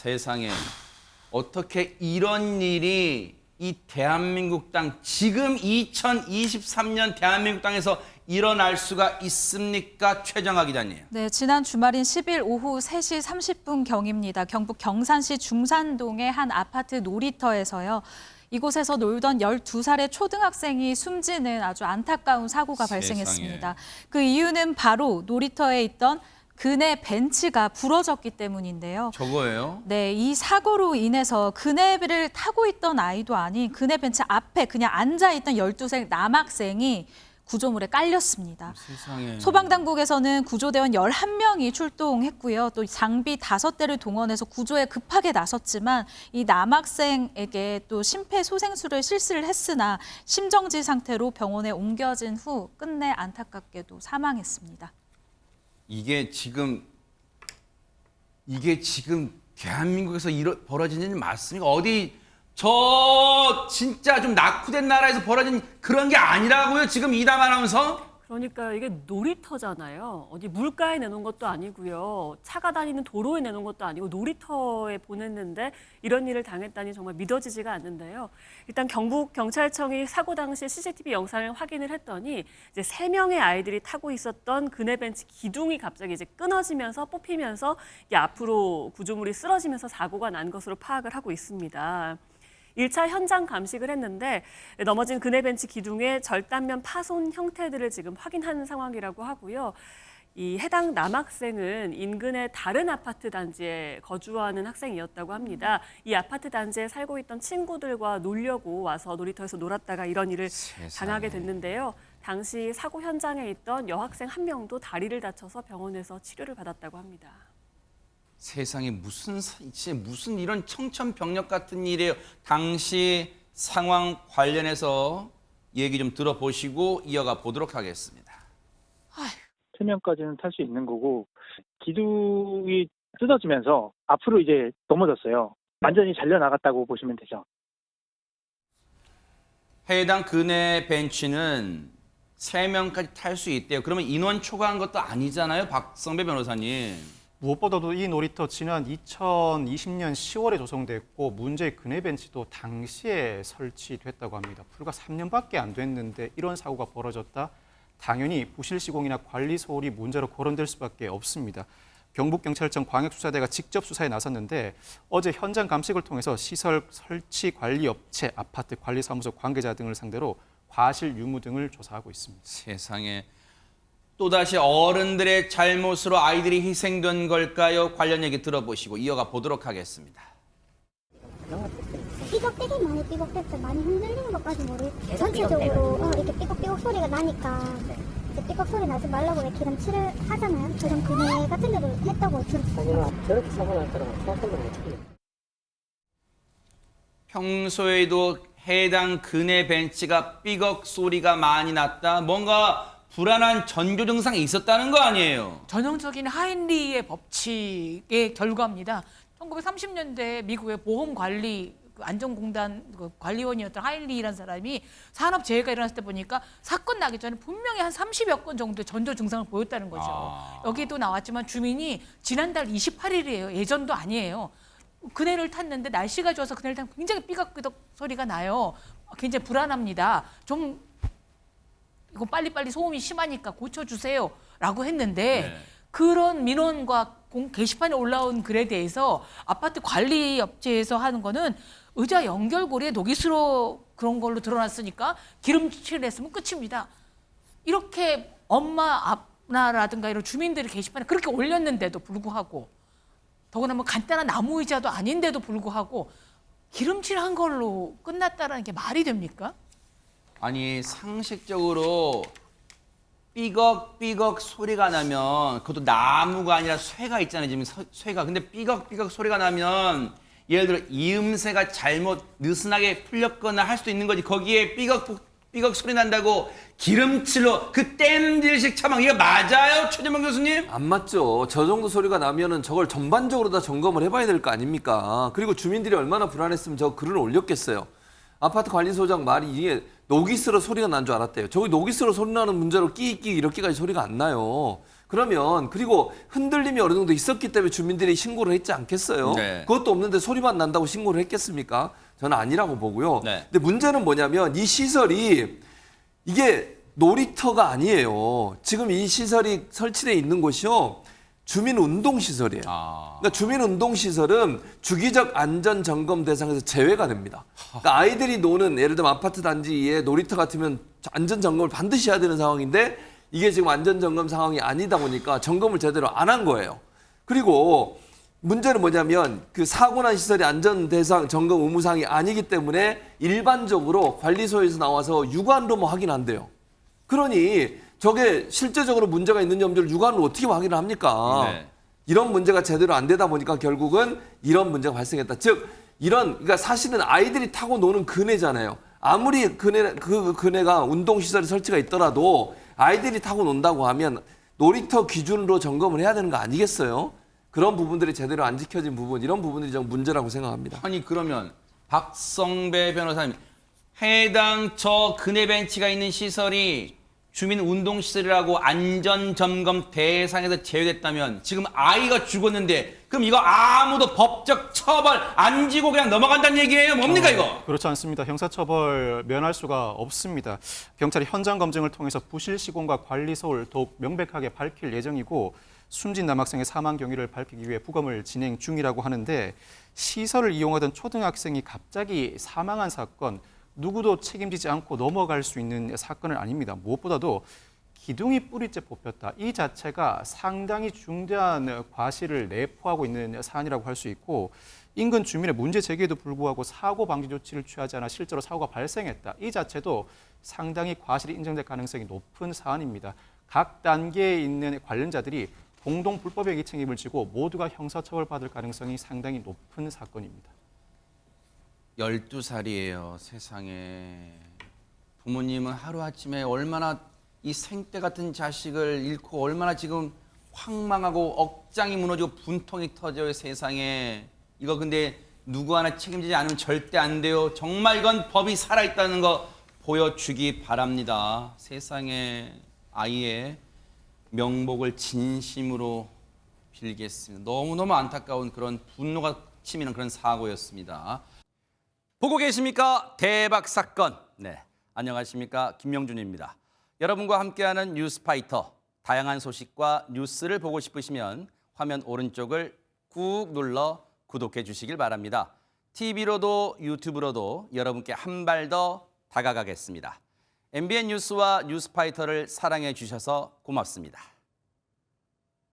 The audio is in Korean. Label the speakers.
Speaker 1: 세상에 어떻게 이런 일이 이 대한민국 땅 지금 2023년 대한민국 땅에서 일어날 수가 있습니까? 최정아 기자님.
Speaker 2: 네, 지난 주말인 10일 오후 3시 30분경입니다. 경북 경산시 중산동의 한 아파트 놀이터에서요. 이곳에서 놀던 12살의 초등학생이 숨지는 아주 안타까운 사고가 발생했습니다. 그 이유는 바로 놀이터에 있던 그네 벤치가 부러졌기 때문인데요.
Speaker 1: 저거예요?
Speaker 2: 네, 이 사고로 인해서 그네를 타고 있던 아이도 아닌 그네 벤치 앞에 그냥 앉아있던 12살 남학생이 구조물에 깔렸습니다.
Speaker 1: 세상에.
Speaker 2: 소방당국에서는 구조대원 11명이 출동했고요. 또 장비 5대를 동원해서 구조에 급하게 나섰지만 이 남학생에게 또 심폐소생술을 실시를 했으나 심정지 상태로 병원에 옮겨진 후 끝내 안타깝게도 사망했습니다.
Speaker 1: 이게 지금 대한민국에서 벌어진 일 맞습니까? 어디 저 진짜 좀 낙후된 나라에서 벌어진 그런 게 아니라고요? 지금 이담 아나운서?
Speaker 3: 그러니까 이게 놀이터잖아요. 어디 물가에 내놓은 것도 아니고요. 차가 다니는 도로에 내놓은 것도 아니고 놀이터에 보냈는데 이런 일을 당했다니 정말 믿어지지가 않는데요. 일단 경북경찰청이 사고 당시 CCTV 영상을 확인을 했더니 이제 3명의 아이들이 타고 있었던 그네 벤치 기둥이 갑자기 이제 끊어지면서 뽑히면서 이게 앞으로 구조물이 쓰러지면서 사고가 난 것으로 파악을 하고 있습니다. 1차 현장 감식을 했는데 넘어진 그네 벤치 기둥의 절단면 파손 형태들을 지금 확인하는 상황이라고 하고요. 이 해당 남학생은 인근의 다른 아파트 단지에 거주하는 학생이었다고 합니다. 이 아파트 단지에 살고 있던 친구들과 놀려고 와서 놀이터에서 놀았다가 이런 일을 당하게 됐는데요. 당시 사고 현장에 있던 여학생 1명도 다리를 다쳐서 병원에서 치료를 받았다고 합니다.
Speaker 1: 세상에 무슨 이런 청천벽력 같은 일이에요. 당시 상황 관련해서 얘기 좀 들어보시고 이어가 보도록 하겠습니다.
Speaker 4: 3명까지는 탈 수 있는 거고 기둥이 뜯어지면서 앞으로 이제 넘어졌어요. 완전히 잘려나갔다고 보시면 되죠.
Speaker 1: 해당 그네 벤치는 3명까지 탈 수 있대요. 그러면 인원 초과한 것도 아니잖아요, 박성배 변호사님.
Speaker 5: 무엇보다도 이 놀이터 지난 2020년 10월에 조성됐고 문제의 그네 벤치도 당시에 설치됐다고 합니다. 불과 3년밖에 안 됐는데 이런 사고가 벌어졌다? 당연히 부실 시공이나 관리 소홀이 문제로 거론될 수밖에 없습니다. 경북경찰청 광역수사대가 직접 수사에 나섰는데 어제 현장 감식을 통해서 시설 설치 관리 업체, 아파트 관리사무소 관계자 등을 상대로 과실 유무 등을 조사하고 있습니다.
Speaker 1: 세상에. 또다시 어른들의 잘못으로 아이들이 희생된 걸까요? 관련 얘기 들어보시고 이어가 보도록 하겠습니다.
Speaker 6: 삐걱대기 많이 삐걱댔어. 많이 흔들리는 것까지 모르겠어. 전체적으로 이렇게 삐걱삐걱 소리가 나니까 이제 삐걱 소리 나지 말라고 왜 기름칠을 하잖아요. 그런 그네 같은 데도 했다고 들었어요.
Speaker 7: 저렇게 사고 날 거라고 생각한 적 없어요.
Speaker 1: 평소에도 해당 그네 벤치가 삐걱 소리가 많이 났다. 뭔가 불안한 전조 증상이 있었다는 거 아니에요?
Speaker 8: 전형적인 하인리의 법칙의 결과입니다. 1930년대 미국의 보험관리 안전공단 관리원이었던 하인리라는 사람이 산업재해가 일어났을 때 보니까 사건 나기 전에 분명히 한 30여 건 정도의 전조 증상을 보였다는 거죠. 여기도 나왔지만 주민이 지난달 28일이에요. 예전도 아니에요. 그네를 탔는데 날씨가 좋아서 그네를 타면 굉장히 삐걱삐걱 소리가 나요. 굉장히 불안합니다. 좀 이거 빨리빨리 소음이 심하니까 고쳐주세요 라고 했는데 그런 민원과 게시판에 올라온 글에 대해서 아파트 관리 업체에서 하는 거는 의자 연결고리에 녹이스로 그런 걸로 드러났으니까 기름칠을 했으면 끝입니다. 이렇게 엄마라든가 이런 주민들이 게시판에 그렇게 올렸는데도 불구하고 더구나 뭐 간단한 나무 의자도 아닌데도 불구하고 기름칠한 걸로 끝났다는 게 말이 됩니까?
Speaker 1: 아니 상식적으로 삐걱삐걱 소리가 나면 그것도 나무가 아니라 쇠가 있잖아요. 지금 쇠가. 근데 삐걱삐걱 소리가 나면 예를 들어 이음새가 잘못 느슨하게 풀렸거나 할 수도 있는 거지. 거기에 삐걱삐걱 소리 난다고 기름칠로 그 땜질식 처방 이거 맞아요? 최재명 교수님?
Speaker 9: 안 맞죠. 저 정도 소리가 나면은 저걸 전반적으로 다 점검을 해봐야 될 거 아닙니까? 그리고 주민들이 얼마나 불안했으면 저 글을 올렸겠어요. 아파트 관리소장 말이 이게 노기스러 소리가 난 줄 알았대요. 저기 노기스러 소리 나는 문제로 끼 이렇게까지 소리가 안 나요. 그러면 그리고 흔들림이 어느 정도 있었기 때문에 주민들이 신고를 했지 않겠어요?
Speaker 1: 네.
Speaker 9: 그것도 없는데 소리만 난다고 신고를 했겠습니까? 저는 아니라고 보고요.
Speaker 1: 네.
Speaker 9: 근데 문제는 뭐냐면 이 시설이 이게 놀이터가 아니에요. 지금 이 시설이 설치되어 있는 곳이요. 주민운동시설이에요. 그러니까 주민운동시설은 주기적 안전점검 대상에서 제외가 됩니다. 그러니까 아이들이 노는 예를 들면 아파트 단지에 놀이터 같으면 안전점검을 반드시 해야 되는 상황인데 이게 지금 안전점검 상황이 아니다 보니까 점검을 제대로 안 한 거예요. 그리고 문제는 뭐냐면 그 사고 난 시설이 안전 대상 점검 의무사항이 아니기 때문에 일반적으로 관리소에서 나와서 육안으로 확인한대요. 그러니 저게 실제적으로 문제가 있는지 없는지를 육안으로 어떻게 확인을 합니까?
Speaker 1: 네.
Speaker 9: 이런 문제가 제대로 안 되다 보니까 결국은 이런 문제가 발생했다. 즉 그러니까 사실은 아이들이 타고 노는 그네잖아요. 아무리 그 그네가 운동시설이 설치가 있더라도 아이들이 타고 논다고 하면 놀이터 기준으로 점검을 해야 되는 거 아니겠어요? 그런 부분들이 제대로 안 지켜진 부분, 이런 부분들이 좀 문제라고 생각합니다.
Speaker 1: 아니 그러면 박성배 변호사님, 해당 저 그네 벤치가 있는 시설이 주민 운동 시설이라고 안전 점검 대상에서 제외됐다면 지금 아이가 죽었는데 그럼 이거 아무도 법적 처벌 안 지고 그냥 넘어간다는 얘기예요? 뭡니까 이거?
Speaker 5: 그렇지 않습니다. 형사처벌 면할 수가 없습니다. 경찰이 현장 검증을 통해서 부실 시공과 관리소를 더욱 명백하게 밝힐 예정이고 숨진 남학생의 사망 경위를 밝히기 위해 부검을 진행 중이라고 하는데 시설을 이용하던 초등학생이 갑자기 사망한 사건, 누구도 책임지지 않고 넘어갈 수 있는 사건은 아닙니다. 무엇보다도 기둥이 뿌리째 뽑혔다. 이 자체가 상당히 중대한 과실을 내포하고 있는 사안이라고 할 수 있고 인근 주민의 문제 제기에도 불구하고 사고 방지 조치를 취하지 않아 실제로 사고가 발생했다. 이 자체도 상당히 과실이 인정될 가능성이 높은 사안입니다. 각 단계에 있는 관련자들이 공동 불법의 이익 책임을 지고 모두가 형사처벌받을 가능성이 상당히 높은 사건입니다.
Speaker 1: 12살이에요, 세상에. 부모님은 하루아침에 얼마나 이 생떼 같은 자식을 잃고 얼마나 지금 황망하고 억장이 무너지고 분통이 터져요, 세상에. 이거 근데 누구 하나 책임지지 않으면 절대 안 돼요. 정말 이건 법이 살아있다는 거 보여주기 바랍니다. 세상에 아이의 명복을 진심으로 빌겠습니다. 너무너무 안타까운 그런 분노가 치미는 그런 사고였습니다. 보고 계십니까? 대박 사건. 네, 안녕하십니까? 김명준입니다. 여러분과 함께하는 뉴스파이터. 다양한 소식과 뉴스를 보고 싶으시면 화면 오른쪽을 꾹 눌러 구독해 주시길 바랍니다. TV로도 유튜브로도 여러분께 한 발 더 다가가겠습니다. MBN 뉴스와 뉴스파이터를 사랑해 주셔서 고맙습니다.